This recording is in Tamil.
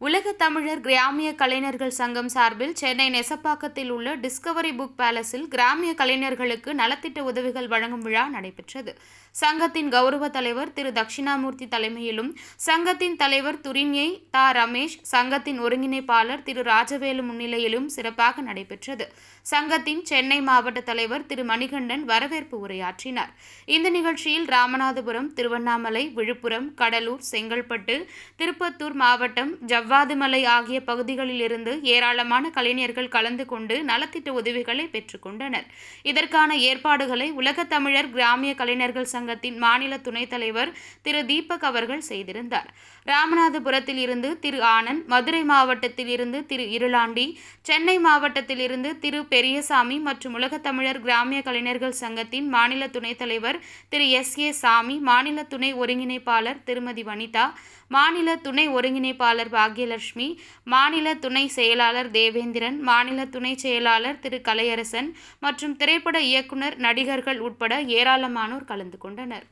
உலக தமிழர் கிராமிய கலைஞர்கள் சங்கம் சார்பில் சென்னை நெசப்பாக்கத்தில் உள்ள டிஸ்கவரி புக் பேலஸில் கிராமிய கலைஞர்களுக்கு நலத்திட்ட உதவிகள் வழங்கும் விழா நடைபெற்றது. சங்கத்தின் கௌரவ தலைவர் திரு தட்சிணாமூர்த்தி தலைமையிலும், சங்கத்தின் தலைவர் துரிஞ்ஞை தா. ரமேஷ், சங்கத்தின் ஒருங்கிணைப்பாளர் திரு ராஜவேலு முன்னிலையிலும் சிறப்பாக நடைபெற்றது. சங்கத்தின் சென்னை மாவட்ட தலைவர் திரு மணிகண்டன் வரவேற்பு உரையாற்றினார். இந்த நிகழ்ச்சியில் ராமநாதபுரம், திருவண்ணாமலை, விழுப்புரம், கடலூர், செங்கல்பட்டு, திருப்பத்தூர் மாவட்டம் ஜவ்வாதுமலை ஆகிய பகுதிகளில் இருந்து ஏராளமான கலைஞர்கள் கலந்து கொண்டு நலத்திட்ட உதவிகளை பெற்றுக் கொண்டனர். இதற்கான ஏற்பாடுகளை உலக தமிழர் கிராமிய கலைஞர்கள் சங்கத்தின் மாநில துணைத் தலைவர் திரு தீபக் அவர்கள் செய்திருந்தார். ராமநாதபுரத்தில் இருந்து திரு ஆனந்த், மதுரை மாவட்டத்தில் இருந்து திரு இருளாண்டி, சென்னை மாவட்டத்தில் இருந்து திரு பெரியசாமி மற்றும் உலக தமிழர் கிராமிய கலைஞர்கள் சங்கத்தின் மாநில துணைத் தலைவர் திரு எஸ். சாமி, மாநில துணை ஒருங்கிணைப்பாளர் திருமதி வனிதா, மாநில துணை ஒருங்கிணைப்பாளர் பாக்யலட்சுமி, மாநில துணை செயலாளர் தேவேந்திரன், மாநில துணை செயலாளர் திரு கலையரசன் மற்றும் திரைப்பட இயக்குனர், நடிகர்கள் உட்பட ஏராளமானோர் கலந்து கொண்டனர்.